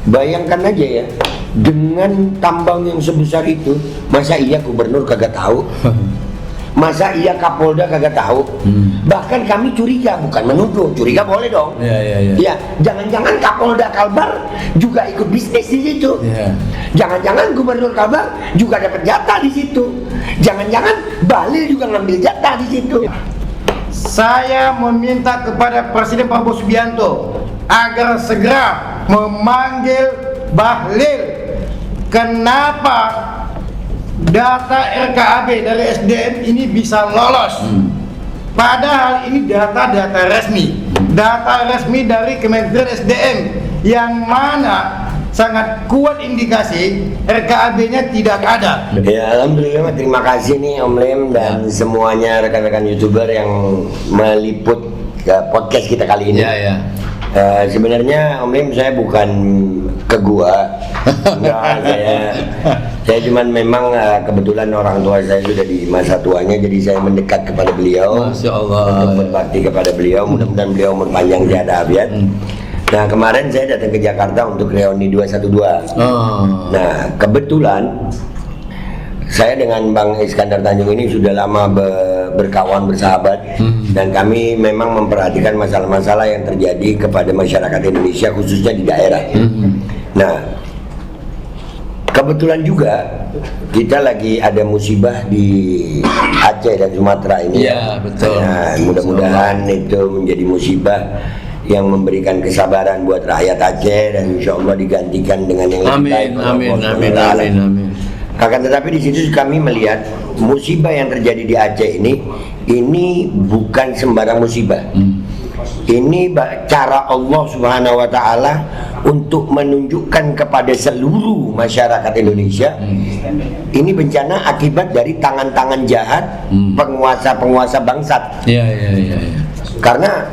Bayangkan aja ya, dengan tambang yang sebesar itu, masa iya gubernur kagak tahu? Masa iya Kapolda kagak tahu? Bahkan kami curiga, bukan menuduh, curiga boleh dong. Ya, jangan-jangan Kapolda Kalbar juga ikut bisnis di situ. Jangan-jangan Gubernur Kalbar juga dapat jatah di situ. Jangan-jangan Bahlil juga ngambil jatah di situ. Saya meminta kepada Presiden Prabowo Subianto agar segera memanggil Bahlil. Kenapa data RKAB dari SDM ini bisa lolos? Padahal ini data-data resmi dari Kementerian SDM yang mana sangat kuat indikasi RKAB-nya tidak ada. Ya, alhamdulillah, terima kasih nih Om Lem dan semuanya rekan-rekan YouTuber yang meliput podcast kita kali ini. Sebenarnya Om Lem, saya bukan ke gua. Enggak, saya cuman memang kebetulan orang tua saya sudah di masa tuanya, jadi saya mendekat kepada beliau. Masya Allah. Untuk berbakti kepada beliau, mudah-mudahan beliau umur panjang tiada afiat. Nah, kemarin saya datang ke Jakarta untuk reuni 212. Nah, kebetulan saya dengan Bang Iskandar Tanjung ini sudah lama berkawan, bersahabat, dan kami memang memperhatikan masalah-masalah yang terjadi kepada masyarakat Indonesia, khususnya di daerah. Nah, kebetulan juga kita lagi ada musibah di Aceh dan Sumatera ini. Iya, betul. Nah, mudah-mudahan itu menjadi musibah yang memberikan kesabaran buat rakyat Aceh, dan insya Allah digantikan dengan yang lebih baik. Amin. Akan tetapi di situ kami melihat musibah yang terjadi di Aceh ini bukan sembarang musibah. Ini cara Allah Subhanahu wa Ta'ala untuk menunjukkan kepada seluruh masyarakat Indonesia, ini bencana akibat dari tangan-tangan jahat penguasa-penguasa bangsat. Karena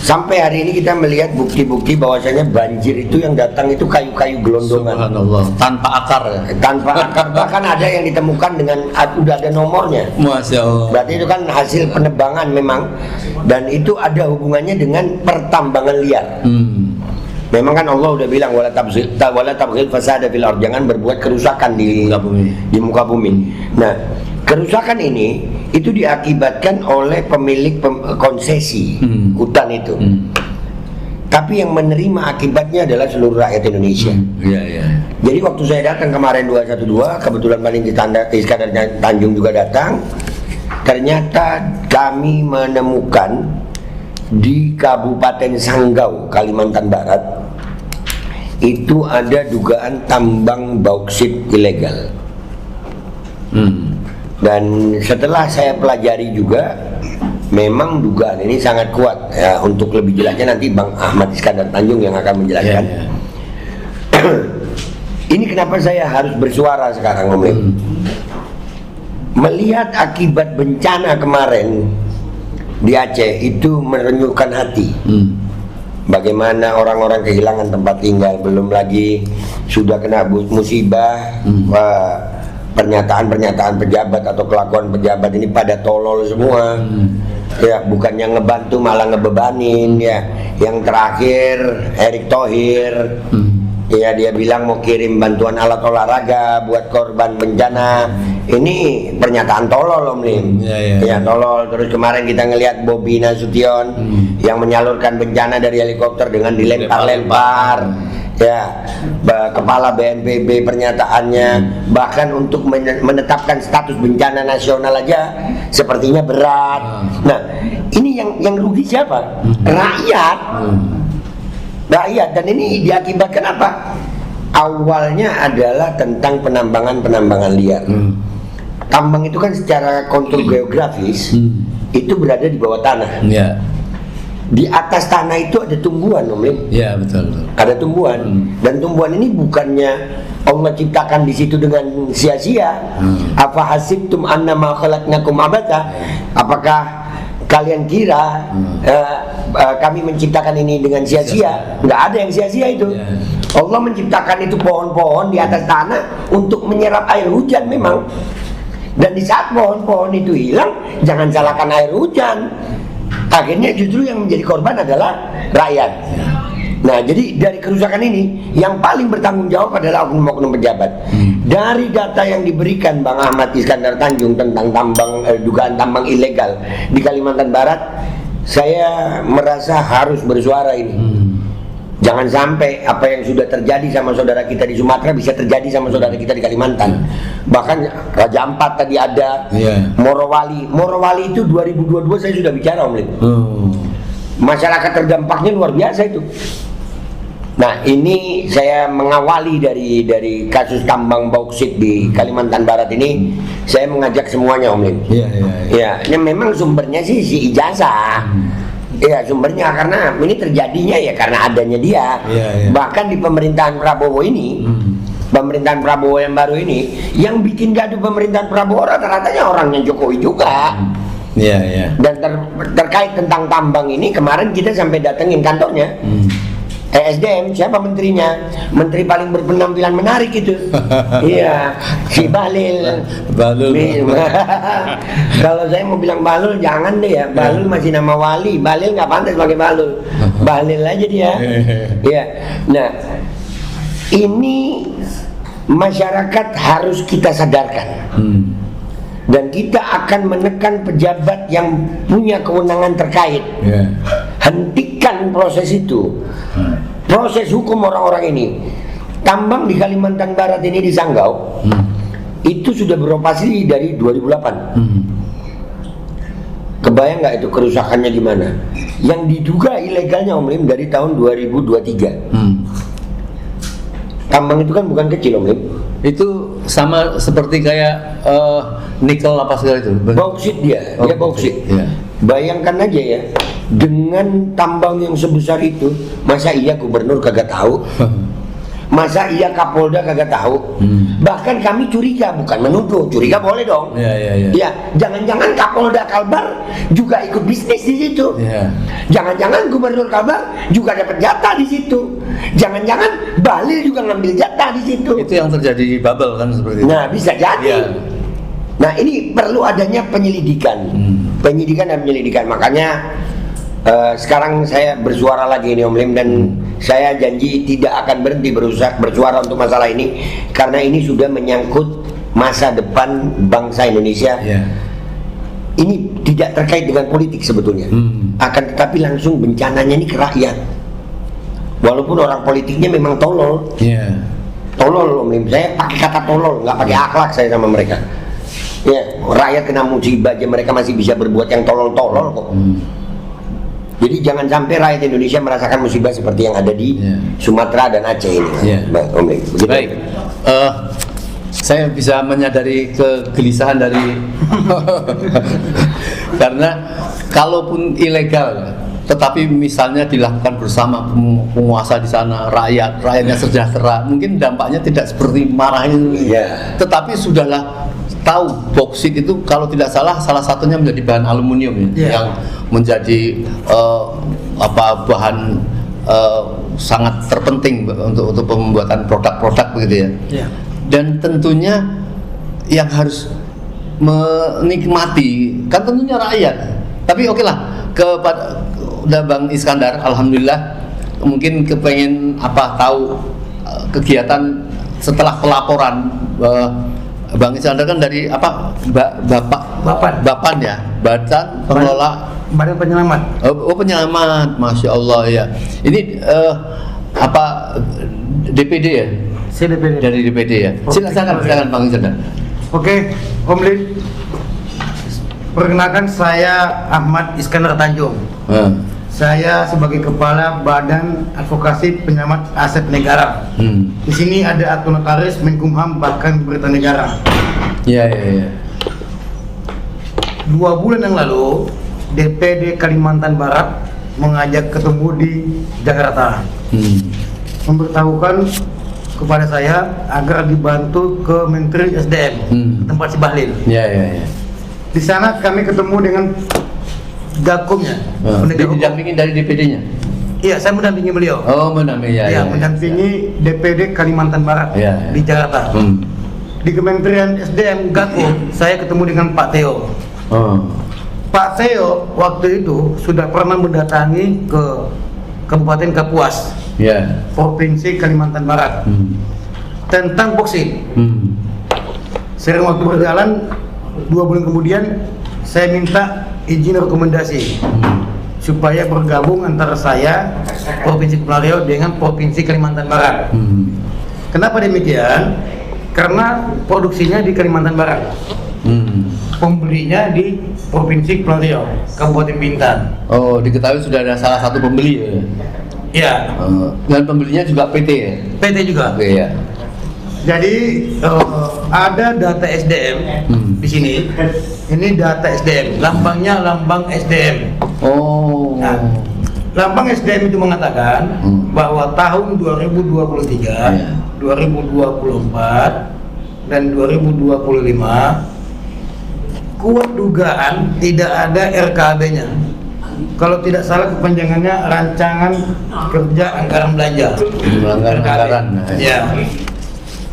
sampai hari ini kita melihat bukti-bukti bahwasanya banjir itu yang datang itu kayu-kayu gelondongan. Subhanallah, tanpa akar. Tanpa akar, bahkan ada yang ditemukan dengan udah ada nomornya. Masya Allah. Berarti itu kan hasil penebangan memang, dan itu ada hubungannya dengan pertambangan liar. Memang kan Allah udah bilang wala tabghil fasada fil ardh, jangan berbuat kerusakan di muka bumi. Nah, kerusakan ini itu diakibatkan oleh pemilik konsesi hutan itu. Tapi yang menerima akibatnya adalah seluruh rakyat Indonesia. Jadi waktu saya datang kemarin 212, kebetulan paling Iskandar Tanjung juga datang. Ternyata kami menemukan di Kabupaten Sanggau, Kalimantan Barat, itu ada dugaan tambang bauksit ilegal. Dan setelah saya pelajari juga, memang dugaan ini sangat kuat. Ya, untuk lebih jelasnya nanti Bang Ahmad Iskandar Tanjung yang akan menjelaskan. Ini kenapa saya harus bersuara sekarang, Om Lem. Melihat akibat bencana kemarin di Aceh itu merenyuhkan hati. Bagaimana orang-orang kehilangan tempat tinggal, belum lagi sudah kena musibah. Pernyataan-pernyataan pejabat atau kelakuan pejabat ini pada tolol semua. Ya, bukannya ngebantu malah ngebebanin ya. Yang terakhir Erick Thohir, ya dia bilang mau kirim bantuan alat olahraga buat korban bencana. Ini pernyataan tolol, Om Lim. Ya, tolol. Terus kemarin kita ngelihat Bobi Nasution yang menyalurkan bencana dari helikopter dengan dilempar-lempar. Ya, kepala BNPB pernyataannya bahkan untuk menetapkan status bencana nasional aja sepertinya berat. Nah, ini yang rugi siapa? Rakyat. Dan ini diakibatkan apa? Awalnya adalah tentang penambangan liar. Tambang itu kan secara kontur geografis itu berada di bawah tanah. Di atas tanah itu ada tumbuhan, Om Lim. Iya, betul. Ada tumbuhan, dan tumbuhan ini bukannya Allah ciptakan di situ dengan sia-sia. Apa hasibtum annama khalaqnakum abata? Apakah kalian kira kami menciptakan ini dengan sia-sia? Nggak ada yang sia-sia itu. Allah menciptakan itu pohon-pohon di atas tanah untuk menyerap air hujan memang. Dan di saat pohon-pohon itu hilang, jangan salahkan air hujan. Akhirnya justru yang menjadi korban adalah rakyat. Nah, jadi dari kerusakan ini yang paling bertanggung jawab adalah oknum-oknum pejabat. Dari data yang diberikan Bang Ahmad Iskandar Tanjung tentang dugaan tambang ilegal di Kalimantan Barat, saya merasa harus bersuara ini. Jangan sampai apa yang sudah terjadi sama saudara kita di Sumatera bisa terjadi sama saudara kita di Kalimantan. Bahkan Raja Ampat tadi ada, Morowali itu 2022 saya sudah bicara Om Lid. Masyarakat terdampaknya luar biasa itu. Nah, ini saya mengawali dari kasus tambang bauksit di Kalimantan Barat ini, saya mengajak semuanya Om Lid. Ya, ini memang sumbernya sih si ijazah. Ya, sumbernya karena ini terjadinya ya karena adanya dia. Bahkan di pemerintahan Prabowo ini, pemerintahan Prabowo yang baru ini, yang bikin gaduh pemerintahan Prabowo rata-ratanya orangnya Jokowi juga. Dan terkait tentang tambang ini kemarin kita sampai datengin kantornya. SDM, siapa menterinya? Menteri paling berpenampilan menarik itu. Iya, si Bahlil. Kalau saya mau bilang Bahlul, jangan deh ya. Bahlul masih nama wali. Bahlil nggak pantas pakai Bahlul. Bahlil aja dia. Iya. Nah, ini masyarakat harus kita sadarkan. Dan kita akan menekan pejabat yang punya kewenangan terkait. Hentikan proses itu. Proses hukum orang-orang ini. Tambang di Kalimantan Barat ini di Sanggau itu sudah beroperasi dari 2008. Kebayang nggak itu kerusakannya gimana? Yang diduga ilegalnya Om Lim dari tahun 2023. Tambang itu kan bukan kecil Om Lim. Itu sama seperti kayak nikel apa segala itu. Bauksit dia bauksit. Bayangkan aja ya, dengan tambang yang sebesar itu, masa iya gubernur kagak tahu? Masa iya Kapolda kagak tahu? Bahkan kami curiga, bukan menuduh, curiga boleh dong. Ya, jangan-jangan Kapolda Kalbar juga ikut bisnis di situ. Jangan-jangan Gubernur Kalbar juga dapat jatah di situ. Jangan-jangan Bahlil juga ngambil jatah di situ. Itu yang terjadi di Babel kan seperti itu. Nah, bisa jadi. Nah, ini perlu adanya penyelidikan. Penyidikan dan penyelidikan. Makanya sekarang saya bersuara lagi ini Om Lim, dan saya janji tidak akan berhenti bersuara untuk masalah ini karena ini sudah menyangkut masa depan bangsa Indonesia. Ini tidak terkait dengan politik sebetulnya. Akan tetapi langsung bencananya ini ke rakyat. Walaupun orang politiknya memang tolol. Tolol Om Lim. Saya pakai kata tolol, nggak pakai akhlak saya sama mereka. Ya, rakyat kena musibah aja mereka masih bisa berbuat yang tolol-tolol kok. Jadi jangan sampai rakyat Indonesia merasakan musibah seperti yang ada di Sumatera dan Aceh ini. Baik. Saya bisa menyadari kegelisahan dari karena kalaupun ilegal, tetapi misalnya dilakukan bersama penguasa di sana, rakyatnya sejahtera, mungkin dampaknya tidak seperti marahin. Tetapi sudahlah tahu bauksit itu kalau tidak salah satunya menjadi bahan aluminium yang menjadi bahan sangat terpenting untuk pembuatan produk-produk begitu ya. Dan tentunya yang harus menikmati kan tentunya rakyat. Tapi oke lah, kepada Bang Iskandar, alhamdulillah mungkin kepengen tahu kegiatan setelah pelaporan. Bang Iskandar kan dari Bapan ya, Badan Pengelola Badan Penyelamat. Penyelamat, Masya Allah ya. Ini DPD ya? Saya DPD. Dari DPD ya. Silakan Bang Iskandar. Oke, Om Lid. Perkenalkan saya Ahmad Iskandar Tanjung. Saya sebagai Kepala Badan Advokasi Penyelamat Aset Negara. Di sini ada akte notaris, Menkumham, bahkan berita negara. 2 bulan yang lalu, DPD Kalimantan Barat mengajak ketemu di Jakarta, memberitahukan kepada saya agar dibantu ke Menteri SDM, tempat si Bahlil. Di sana kami ketemu dengan Gakumnya. Didampingin dari DPD-nya? Iya, saya mendampingi beliau. Oh, mendampingi mendampingi DPD Kalimantan Barat di Jakarta. Di Kementerian SDM Gakum, saya ketemu dengan Pak Theo. Pak Theo waktu itu sudah pernah mendatangi ke Kabupaten Kapuas Ya. Provinsi Kalimantan Barat tentang boksit. Sering waktu berjalan 2 bulan kemudian saya minta izin rekomendasi supaya bergabung antara saya Provinsi Kepulauan Riau dengan Provinsi Kalimantan Barat. Kenapa demikian? Karena produksinya di Kalimantan Barat, pembelinya di Provinsi Kepulauan Riau, Kabupaten Bintan. Oh, diketahui sudah ada salah satu pembeli ya? Ya. Dan pembelinya juga PT ya? PT juga. Oke ya. Jadi ada data SDM di sini. Ini data SDM, lambangnya lambang SDM. Oh. Nah, lambang SDM itu mengatakan bahwa tahun 2023, 2024, dan 2025 kuat dugaan tidak ada RKAB-nya. Kalau tidak salah kepanjangannya rancangan kerja anggaran belanja. Anggaran. Ya.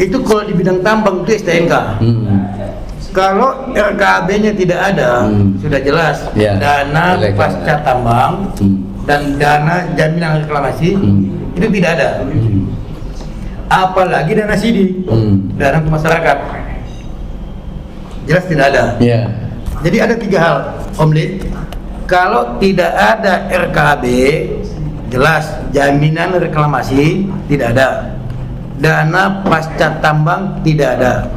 Itu kalau di bidang tambang itu STNK. Kalau RKAB-nya tidak ada, sudah jelas dana pasca tambang dan dana jaminan reklamasi itu tidak ada. Apalagi dana CD, dana untuk masyarakat, jelas tidak ada. Jadi ada 3 hal, Om Lid. Kalau tidak ada RKAB, jelas jaminan reklamasi tidak ada, dana pasca tambang tidak ada,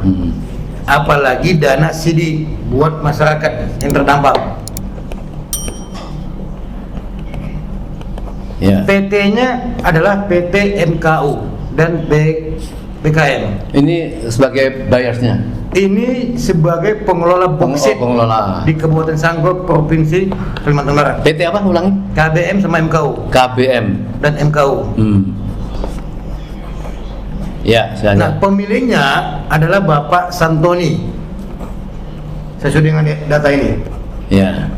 apalagi dana CD buat masyarakat yang terdampak. PT-nya adalah PT MKU dan BKN. Ini sebagai buyersnya? Ini sebagai pengelola boksit di Kabupaten Sanggau, Provinsi Kalimantan Barat. PT apa ulangi? KBM sama MKU. KBM dan MKU. Ya, nah, pemiliknya adalah Bapak Santoni. Sesuai dengan data ini. Ya.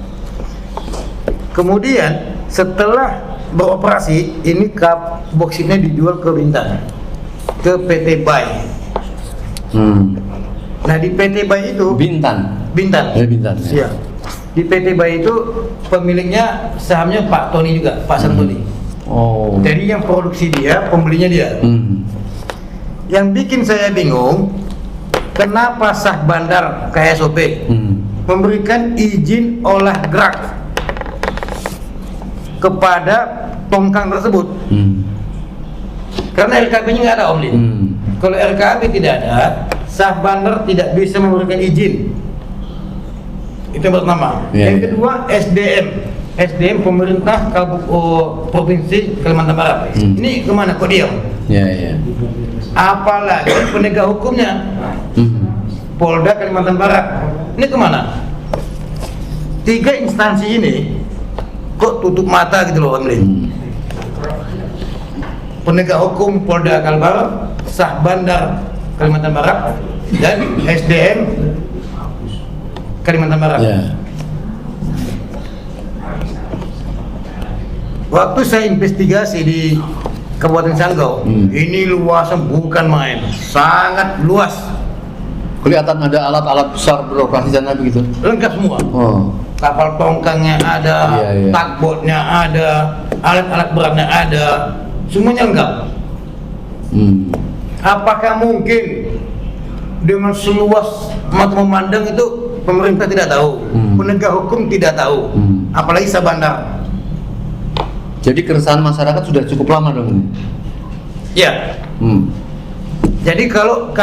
Kemudian setelah beroperasi, ini boksitnya dijual ke Bintan, ke PT Bay. Nah, di PT Bay itu Bintan. Ya. Di PT Bay itu pemiliknya sahamnya Pak Tony juga, Pak Santoni. Oh. Jadi yang produksi dia, pembelinya dia. Yang bikin saya bingung, kenapa Sah Bandar KSOP memberikan izin olah gerak kepada tongkang tersebut? Karena RKAB-nya nggak ada, Om Lid. Kalau RKAB tidak ada, Sah Bandar tidak bisa memberikan izin. Itu yang pertama. Yang kedua, SDM pemerintah Provinsi Kalimantan Barat. Ini kemana kok diam? Apalagi penegak hukumnya, Polda Kalimantan Barat. Ini kemana? 3 instansi ini kok tutup mata gitu loh, Om Lid. Penegak hukum Polda Kalbar, Sah Bandar Kalimantan Barat, dan SDM Kalimantan Barat. Waktu saya investigasi di Kabupaten Sanggau, ini luasnya bukan main, sangat luas. Kelihatan ada alat-alat besar beroperasi sana begitu? Lengkap semua. Kapal tongkangnya ada, tugboatnya ada, alat-alat beratnya ada, semuanya lengkap. Apakah mungkin dengan seluas mata memandang itu pemerintah tidak tahu, penegak hukum tidak tahu, apalagi Sah Bandar? Jadi keresahan masyarakat sudah cukup lama dong? Ya. Jadi kalau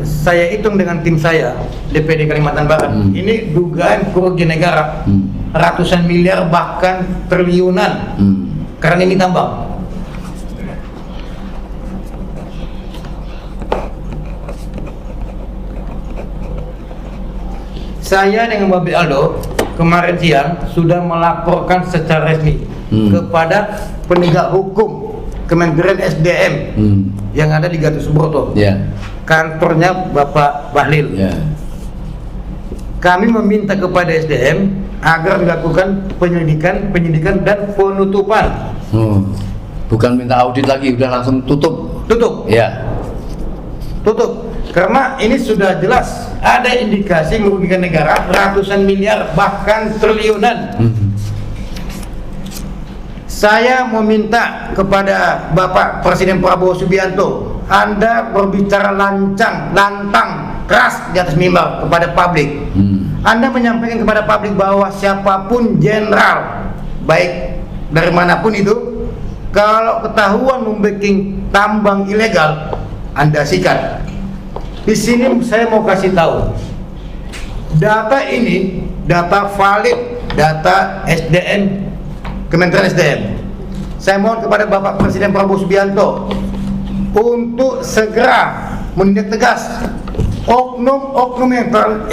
saya hitung dengan tim saya DPD Kalimantan Barat, ini dugaan kerugian negara ratusan miliar bahkan triliunan karena ini tambang. Saya dengan Babi Aldo kemarin siang sudah melaporkan secara resmi kepada penegak hukum Kementerian SDM yang ada di Gatot Subroto, kantornya Bapak Bahlil. Kami meminta kepada SDM agar dilakukan penyidikan dan penutupan. Bukan minta audit lagi, udah langsung tutup. Tutup. Karena ini sudah jelas ada indikasi merugikan negara ratusan miliar bahkan triliunan. Saya meminta kepada Bapak Presiden Prabowo Subianto, Anda berbicara lantang, keras di atas mimbar kepada publik. Anda menyampaikan kepada publik bahwa siapapun jenderal, baik dari manapun itu, kalau ketahuan membuat tambang ilegal, Anda sikat. Di sini saya mau kasih tahu, data ini data valid, data SDM, Kementerian SDM. Saya mohon kepada Bapak Presiden Prabowo Subianto untuk segera menindak tegas oknum-oknum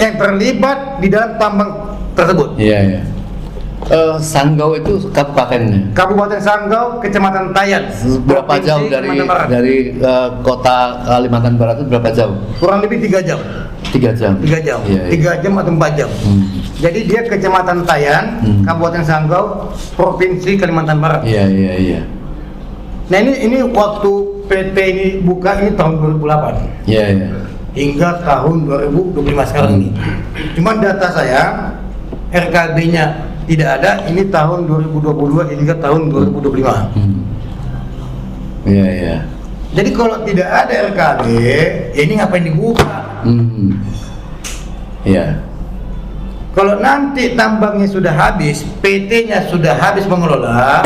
yang terlibat di dalam tambang tersebut. Iya. Sanggau itu kabupatennya. Kabupaten Sanggau, Kecamatan Tayan. Berapa jauh dari kota Kalimantan Barat itu berapa jauh? Kurang lebih 3 jam. 3 jam. 3 jam. Iya. 3 jam atau 4 jam. Jadi dia Kecamatan Tayan, Kabupaten Sanggau, Provinsi Kalimantan Barat. Iya. Nah ini waktu PT ini buka ini tahun 2008. Iya. Hingga tahun 2025 sekarang ini. Cuma data saya RKB-nya tidak ada, ini tahun 2022 hingga tahun 2025. Iya. Jadi kalau tidak ada RKB, ini ngapain dibuka? Iya. Kalau nanti tambangnya sudah habis, PT-nya sudah habis mengelola,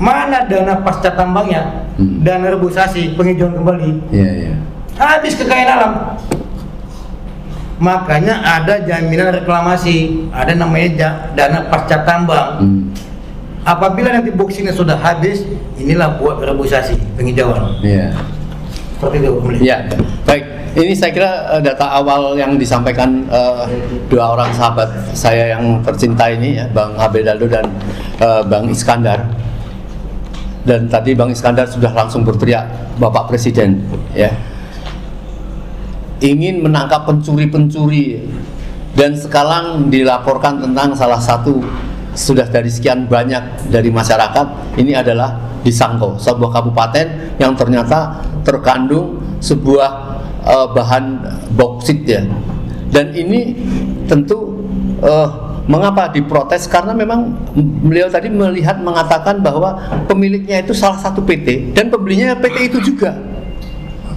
mana dana pasca tambangnya, dana rebusasi, penghijauan kembali? Iya. Habis kekayaan alam. Makanya ada jaminan reklamasi, ada namanya dana pasca tambang. Apabila nanti boxingnya sudah habis, inilah buat rebusasi, penghijauan. Iya. Seperti itu, Iya. Baik. Ini saya kira data awal yang disampaikan dua orang sahabat saya yang tercinta ini, ya, Bang Habedaldo dan Bang Iskandar. Dan tadi Bang Iskandar sudah langsung berteriak, Bapak Presiden, ya, ingin menangkap pencuri-pencuri, dan sekarang dilaporkan tentang salah satu sudah dari sekian banyak dari masyarakat, ini adalah di Sanggau, sebuah kabupaten yang ternyata terkandung sebuah bahan bauksit, ya. Dan ini tentu mengapa diprotes, karena memang beliau tadi mengatakan bahwa pemiliknya itu salah satu PT dan pembelinya PT itu juga.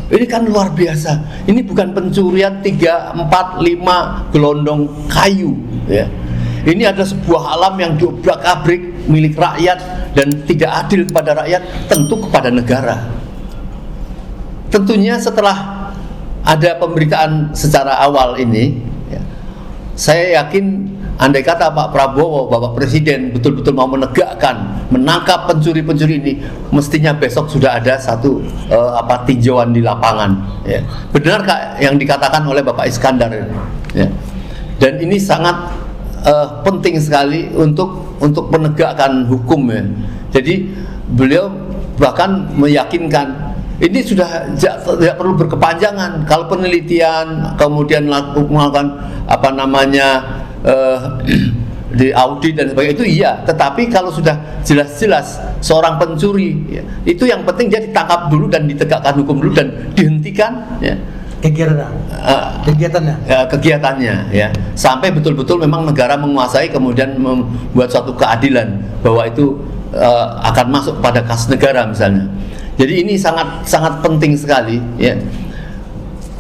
Ini kan luar biasa. Ini bukan pencurian 3, 4, 5 gelondong kayu, ya. Ini adalah sebuah alam yang diobrak-abrik milik rakyat dan tidak adil kepada rakyat, tentu kepada negara. Tentunya setelah ada pemberitaan secara awal ini, ya, saya yakin andai kata Pak Prabowo, Bapak Presiden betul-betul mau menangkap pencuri-pencuri ini, mestinya besok sudah ada satu tinjauan di lapangan, ya. Benar Kak yang dikatakan oleh Bapak Iskandar, ya. Dan ini sangat penting sekali untuk menegakkan hukum, ya. Jadi beliau bahkan meyakinkan ini sudah tidak perlu berkepanjangan. Kalau penelitian kemudian melakukan di audit dan sebagainya itu iya, tetapi kalau sudah jelas-jelas seorang pencuri, ya, itu yang penting dia ditangkap dulu dan ditegakkan hukum dulu dan dihentikan, ya, kegiatannya, ya, sampai betul-betul memang negara menguasai, kemudian membuat suatu keadilan bahwa itu akan masuk pada kas negara misalnya. Jadi ini sangat penting sekali, ya,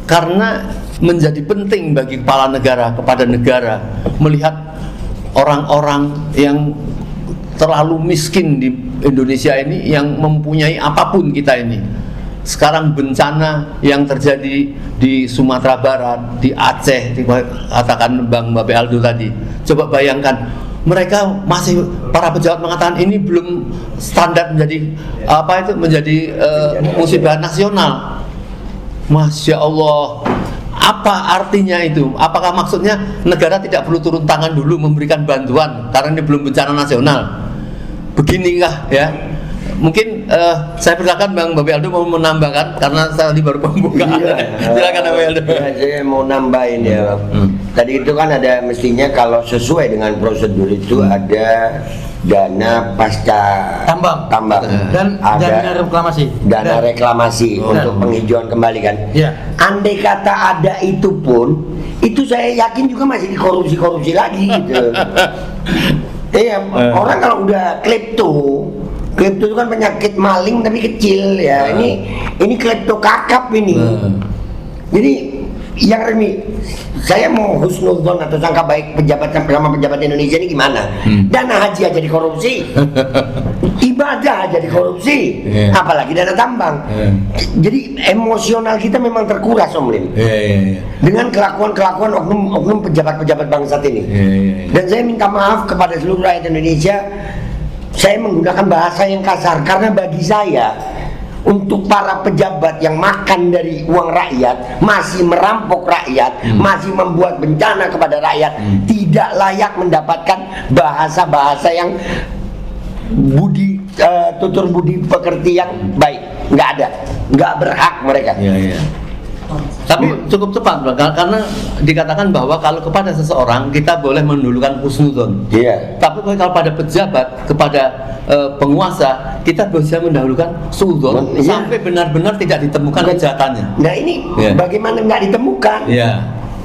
karena menjadi penting bagi kepala negara, kepada negara, melihat orang-orang yang terlalu miskin di Indonesia ini, yang mempunyai apapun kita ini. Sekarang bencana yang terjadi di Sumatera Barat, di Aceh, dikatakan Bang Babe Aldo tadi. Coba bayangkan, mereka masih, para pejabat mengatakan ini belum standar menjadi musibah nasional. Masya Allah, apa artinya itu? Apakah maksudnya negara tidak perlu turun tangan dulu memberikan bantuan karena ini belum bencana nasional? Beginikah, ya? Mungkin saya persilakan Bang Babe Aldo mau menambahkan, karena saya tadi baru pembukaan. Silakan Babe Aldo. Ya, saya mau nambahin, ya. Tadi itu kan ada, mestinya kalau sesuai dengan prosedur itu ada dana pasca tambang dan ada dana reklamasi. Dana reklamasi untuk penghijauan kembali kan. Ya. Andai kata ada itu pun, itu saya yakin juga masih dikorupsi lagi gitu. Iya, orang kalau udah klepto itu kan penyakit maling tapi kecil ya. Ini klepto kakap ini. Jadi yang Remi, saya mau husnudzon atau sangka baik pejabat sama pejabat Indonesia ini gimana? Dana haji aja dikorupsi, ibadah aja dikorupsi, apalagi dana tambang. Jadi emosional kita memang terkuras, Om Lim, dengan kelakuan oknum pejabat-pejabat bangsat ini. Dan saya minta maaf kepada seluruh rakyat Indonesia. Saya menggunakan bahasa yang kasar karena bagi saya, untuk para pejabat yang makan dari uang rakyat, masih merampok rakyat, masih membuat bencana kepada rakyat, tidak layak mendapatkan bahasa-bahasa yang tutur budi pekerti yang baik. Nggak ada, nggak berhak mereka. Tapi cukup tepat, Bang, karena dikatakan bahwa kalau kepada seseorang kita boleh mendulukan husnudzon. Tapi kalau pada pejabat, kepada penguasa, kita bisa mendahulukan suudzon sampai benar-benar tidak ditemukan kejahatannya. Nah ini bagaimana nggak ditemukan?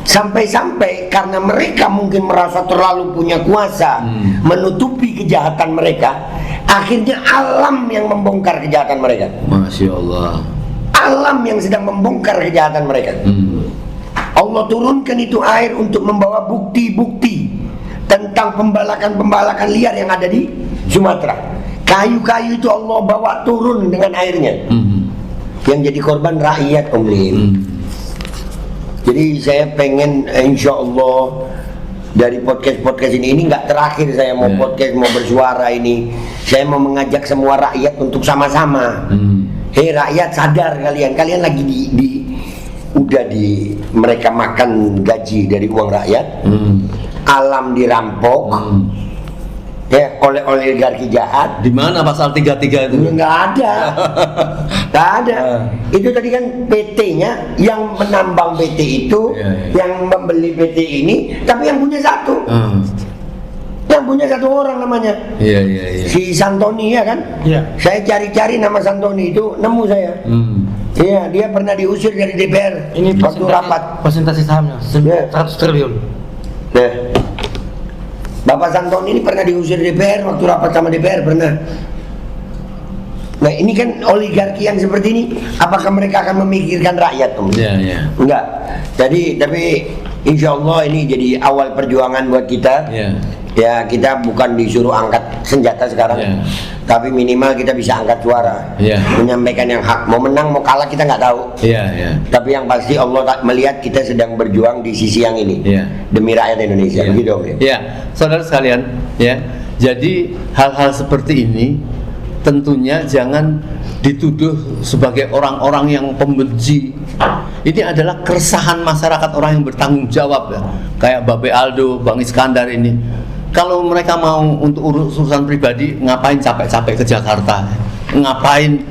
Sampai-sampai karena mereka mungkin merasa terlalu punya kuasa menutupi kejahatan mereka, akhirnya alam yang membongkar kejahatan mereka. Masya Allah. Alam yang sedang membongkar kejahatan mereka. Allah turunkan itu air untuk membawa bukti-bukti tentang pembalakan liar yang ada di Sumatera. Kayu-kayu itu Allah bawa turun dengan airnya. Yang jadi korban rakyat, Om Lim. Jadi saya pengen insya Allah dari podcast ini nggak terakhir saya mau podcast, mau bersuara ini. Saya mau mengajak semua rakyat untuk sama-sama. Hei rakyat, sadar kalian lagi mereka makan gaji dari uang rakyat, alam dirampok, ya oleh oligarki jahat. Di mana pasal 33 itu? Nggak ada, nggak ada. Itu tadi kan PT-nya yang menambang PT itu, yang membeli PT ini, tapi yang punya satu. Yang punya satu orang namanya si Santoni, ya kan? Saya cari-cari nama Santoni itu, nemu saya. Iya, dia pernah diusir dari DPR. Ini waktu rapat presentasi sahamnya 100 triliun. Nah, Bapak Santoni ini pernah diusir DPR waktu rapat sama DPR, pernah. Nah ini kan oligarki yang seperti ini, apakah mereka akan memikirkan rakyat, Om? Enggak. Tapi insya Allah ini jadi awal perjuangan buat kita. Ya kita bukan disuruh angkat senjata sekarang, tapi minimal kita bisa angkat suara, menyampaikan yang hak. Mau menang mau kalah kita nggak tahu. Tapi yang pasti Allah melihat kita sedang berjuang di sisi yang ini demi rakyat Indonesia. Begitu, Om. Saudara sekalian, jadi hal-hal seperti ini tentunya jangan dituduh sebagai orang-orang yang pembenci. Ini adalah keresahan masyarakat, orang yang bertanggung jawab, kayak Babe Aldo, Bang Iskandar ini. Kalau mereka mau untuk urusan pribadi, ngapain capek-capek ke Jakarta? Ngapain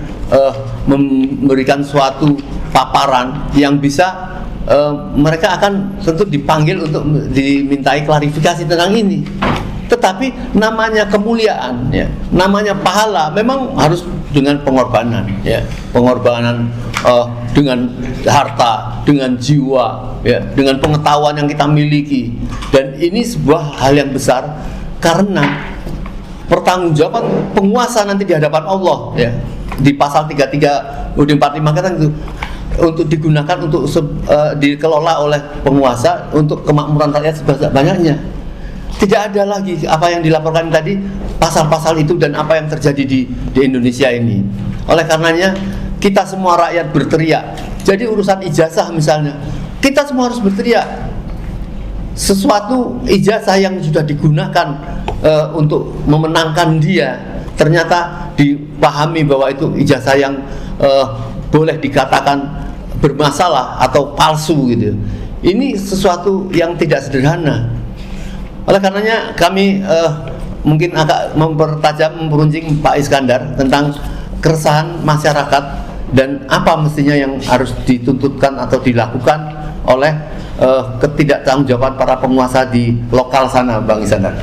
memberikan suatu paparan yang bisa mereka akan tentu dipanggil untuk dimintai klarifikasi tentang ini. Tetapi namanya kemuliaan, namanya pahala, memang harus dengan pengorbanan, pengorbanan dengan harta, dengan jiwa, dengan pengetahuan yang kita miliki. Dan ini sebuah hal yang besar karena pertanggungjawaban penguasa nanti di hadapan Allah, di pasal 33 UUD 45 kata itu, untuk digunakan untuk dikelola oleh penguasa untuk kemakmuran rakyat sebanyak-banyaknya. Tidak ada lagi apa yang dilaporkan tadi, pasal-pasal itu dan apa yang terjadi di Indonesia ini. Oleh karenanya kita semua rakyat berteriak. Jadi urusan ijazah misalnya, kita semua harus berteriak. Sesuatu ijazah yang sudah digunakan untuk memenangkan dia, ternyata dipahami bahwa itu ijazah yang boleh dikatakan bermasalah atau palsu gitu. Ini sesuatu yang tidak sederhana. Oleh karenanya kami mungkin agak memperuncing Pak Iskandar tentang keresahan masyarakat dan apa mestinya yang harus dituntutkan atau dilakukan oleh ketidaktaanggungjawab para penguasa di lokal sana, Bang Iskandar.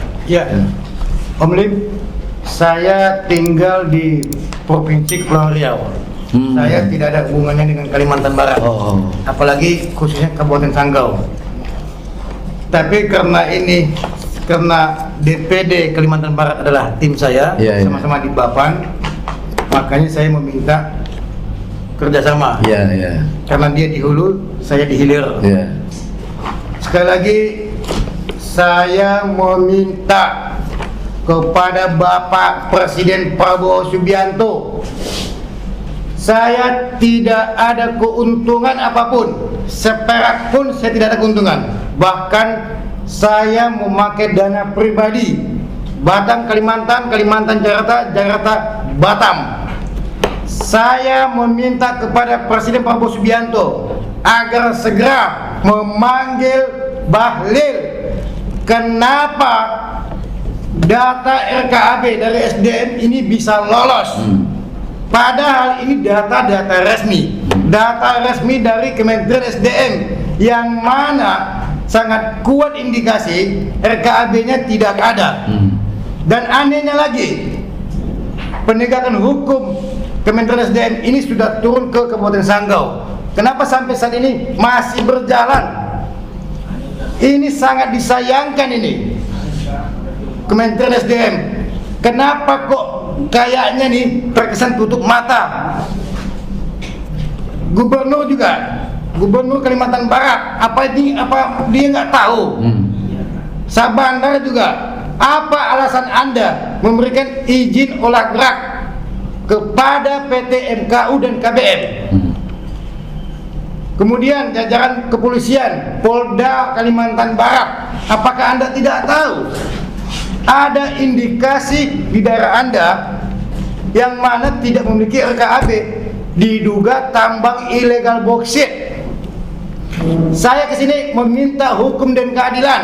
Om Lim, saya tinggal di Provinsi Kepulauan Riau. Saya tidak ada hubungannya dengan Kalimantan Barat, apalagi khususnya Kabupaten Sanggau. Tapi karena ini karena DPD Kalimantan Barat adalah tim saya, sama-sama di Bapan, makanya saya meminta kerjasama. Karena dia di hulu, saya di hilir. Sekali lagi, saya meminta kepada Bapak Presiden Prabowo Subianto, saya tidak ada keuntungan apapun, seperak pun saya tidak ada keuntungan. Bahkan saya memakai dana pribadi, Batam Kalimantan, Kalimantan Jakarta, Jakarta Batam. Saya meminta kepada Presiden Prabowo Subianto agar segera memanggil Bahlil. Kenapa data RKAB dari SDM ini bisa lolos? Padahal ini data-data resmi, data resmi dari Kementerian SDM, yang mana sangat kuat indikasi RKAB-nya tidak ada. Dan anehnya lagi, penegakan hukum Kementerian SDM ini sudah turun ke Kabupaten Sanggau. Kenapa sampai saat ini masih berjalan? Ini sangat disayangkan ini Kementerian SDM. Kenapa kok kayaknya nih terkesan tutup mata? Gubernur juga, Gubernur Kalimantan Barat, apa dia nggak tahu? Sabandar juga, apa alasan Anda memberikan izin olah gerak kepada PT MKU dan KBM? Kemudian jajaran kepolisian Polda Kalimantan Barat, apakah Anda tidak tahu ada indikasi di daerah Anda yang mana tidak memiliki RKAB, diduga tambang ilegal boksit? Saya kesini meminta hukum dan keadilan.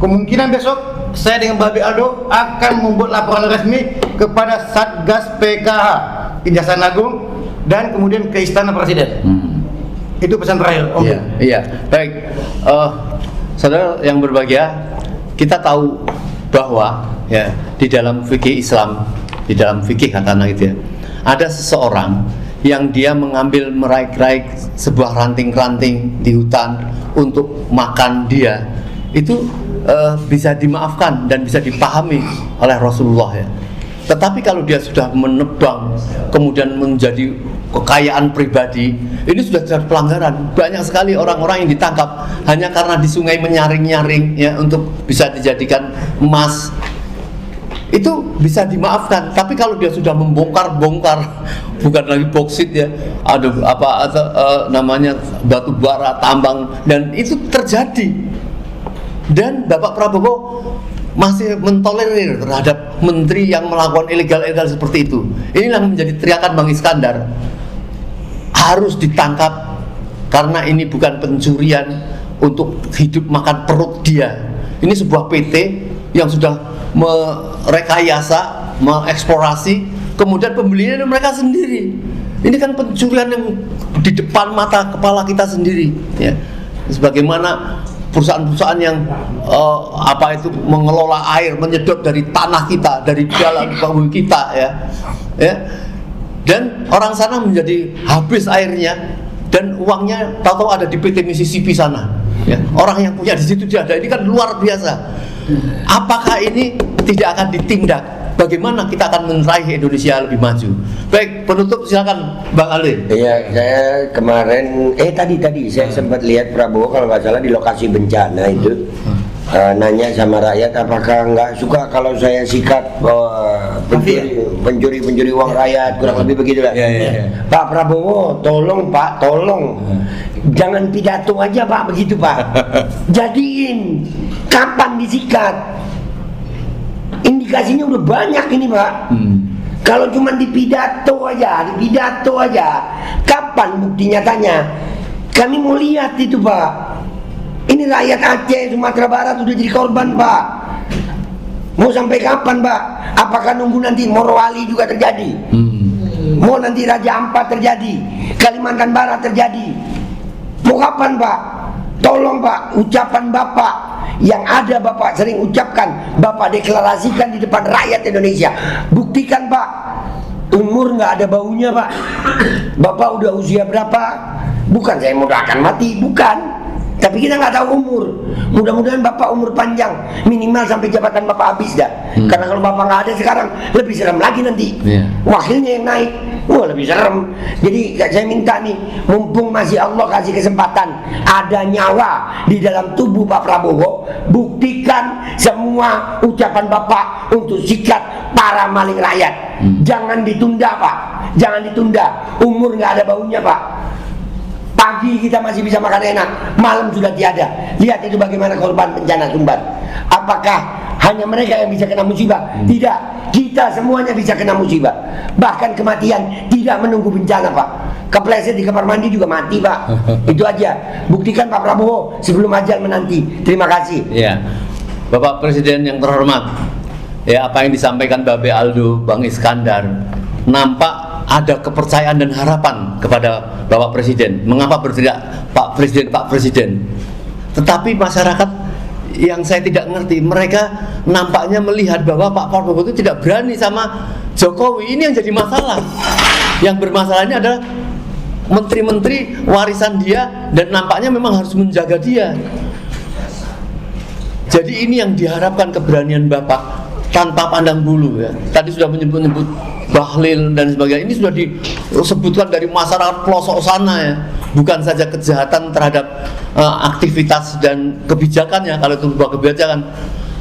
Kemungkinan besok saya dengan Babi Aldo akan membuat laporan resmi kepada Satgas PKH, Kejaksaan Agung, dan kemudian ke Istana Presiden. Itu pesan terakhir. Iya. Baik, saudara yang berbahagia, kita tahu bahwa ya di dalam fikih Islam, di dalam fikih katakanlah gitu ya, ada seseorang yang dia mengambil meraik-raik sebuah ranting-ranting di hutan untuk makan dia, itu bisa dimaafkan dan bisa dipahami oleh Rasulullah ya. Tetapi kalau dia sudah menebang kemudian menjadi kekayaan pribadi, ini sudah jadi pelanggaran. Banyak sekali orang-orang yang ditangkap hanya karena di sungai menyaring-nyaring ya untuk bisa dijadikan emas. Itu bisa dimaafkan. Tapi kalau dia sudah membongkar-bongkar, bukan lagi boksit ya, ada namanya batu bara, tambang, dan itu terjadi. Dan Bapak Prabowo masih mentolerir terhadap menteri yang melakukan ilegal-ilegal seperti itu. Inilah menjadi teriakan Bang Iskandar, harus ditangkap karena ini bukan pencurian untuk hidup makan perut dia. Ini sebuah PT yang sudah merekayasa, mengeksplorasi, kemudian pembelinya mereka sendiri. Ini kan pencurian yang di depan mata kepala kita sendiri ya. Sebagaimana perusahaan-perusahaan yang mengelola air, menyedot dari tanah kita, dari dalam bumi kita ya. Dan orang sana menjadi habis airnya dan uangnya tahu-tahu ada di PT Mississippi sana ya. Orang yang punya di situ dia ada, ini kan luar biasa. Apakah ini tidak akan ditindak? Bagaimana kita akan meraih Indonesia lebih maju? Baik, penutup silakan Bang Ali. Iya, saya kemarin tadi saya sempat lihat Prabowo kalau nggak salah di lokasi bencana itu nanya sama rakyat apakah nggak suka kalau saya sikat pencuri uang rakyat, kurang lebih begitulah. Pak Prabowo, tolong Pak, tolong jangan pidato aja Pak begitu Pak. Jadiin kapan disikat? Indikasinya udah banyak ini Pak. Kalau cuma di pidato aja, kapan bukti nyatanya? Kami mau lihat itu Pak. Ini rakyat Aceh, Sumatera Barat udah jadi korban Pak. Mau sampai kapan Pak? Apakah nunggu nanti Morowali juga terjadi? Mau nanti Raja Ampat terjadi? Kalimantan Barat terjadi? Mau kapan Pak? Tolong Pak, ucapan Bapak yang ada Bapak sering ucapkan, Bapak deklarasikan di depan rakyat Indonesia. Buktikan Pak. Umur nggak ada baunya Pak. Bapak udah usia berapa? Bukan saya mau akan mati, bukan. Tapi kita nggak tahu umur. Mudah-mudahan Bapak umur panjang, minimal sampai jabatan Bapak habis dah. Karena kalau Bapak nggak ada sekarang, lebih serem lagi nanti. Wakilnya yang naik, wah lebih serem. Jadi saya minta nih, mumpung masih Allah kasih kesempatan, ada nyawa di dalam tubuh Pak Prabowo, buktikan semua ucapan Bapak untuk sikat para maling rakyat. Jangan ditunda Pak, jangan ditunda. Umur nggak ada baunya Pak. Pagi kita masih bisa makan enak, malam sudah tiada. Lihat itu bagaimana korban bencana Sumbar. Apakah hanya mereka yang bisa kena musibah? Tidak, kita semuanya bisa kena musibah. Bahkan kematian tidak menunggu bencana Pak. Kepleset di kamar mandi juga mati Pak. Itu aja. Buktikan Pak Prabowo sebelum ajal menanti. Terima kasih. Ya, Bapak Presiden yang terhormat, ya apa yang disampaikan Babe Aldo, Bang Iskandar, nampak ada kepercayaan dan harapan kepada Bapak Presiden. Mengapa berteriak Pak Presiden, Pak Presiden? Tetapi masyarakat yang saya tidak ngerti, mereka nampaknya melihat bahwa Pak Prabowo itu tidak berani sama Jokowi. Ini yang jadi masalah. Yang bermasalahnya adalah menteri-menteri warisan dia, dan nampaknya memang harus menjaga dia. Jadi ini yang diharapkan, keberanian Bapak tanpa pandang bulu ya. Tadi sudah menyebut-nyebut Bahlil dan sebagainya. Ini sudah disebutkan dari masyarakat pelosok sana ya. Bukan saja kejahatan terhadap aktivitas dan kebijakannya, kalau itu sebuah kebijakan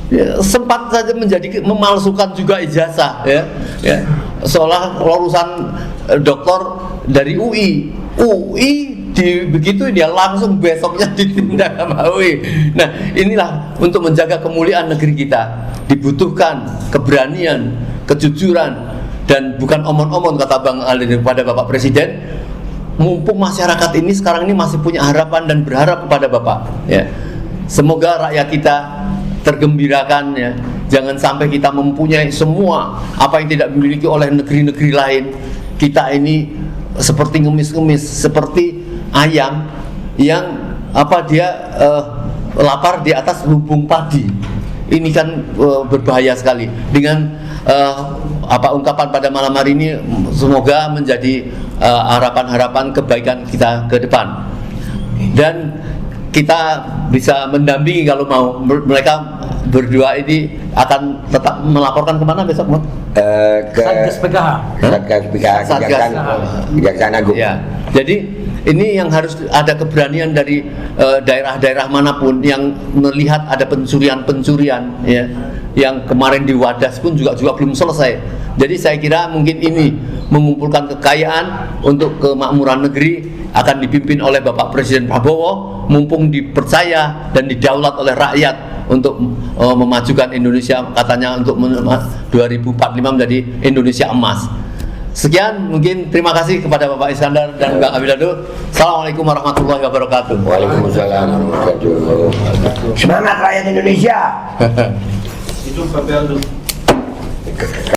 ya, sempat saja menjadi memalsukan juga ijazah ya. Seolah lulusan doktor dari UI begitu dia langsung besoknya ditindak sama UI. Nah, inilah untuk menjaga kemuliaan negeri kita dibutuhkan keberanian, kejujuran, dan bukan omon-omon kata Bang Ali kepada Bapak Presiden. Mumpung masyarakat ini sekarang ini masih punya harapan dan berharap kepada Bapak ya. Semoga rakyat kita tergembirakan ya. Jangan sampai kita mempunyai semua apa yang tidak dimiliki oleh negeri-negeri lain. Kita ini seperti ngemis-ngemis, seperti ayam yang dia lapar di atas lumbung padi. Ini kan berbahaya sekali. Dengan ungkapan pada malam hari ini, semoga menjadi harapan-harapan kebaikan kita ke depan, dan kita bisa mendampingi kalau mau. Mereka berdua ini akan tetap melaporkan kemana besok, ke Satgas PKH. Satgas PKH, Kejaksaan Agung. Ya, jadi ini yang harus ada keberanian dari daerah-daerah manapun yang melihat ada pencurian-pencurian ya, yang kemarin di Wadas pun juga belum selesai. Jadi saya kira mungkin ini mengumpulkan kekayaan untuk kemakmuran negeri akan dipimpin oleh Bapak Presiden Prabowo, mumpung dipercaya dan didaulat oleh rakyat untuk memajukan Indonesia, katanya untuk 2045 menjadi Indonesia emas. Sekian, mungkin terima kasih kepada Bapak Iskandar dan Bang Abilado. Assalamualaikum warahmatullahi wabarakatuh. Waalaikumsalam warahmatullahi wabarakatuh. Semangat rakyat Indonesia. Itu Bapak Aldo.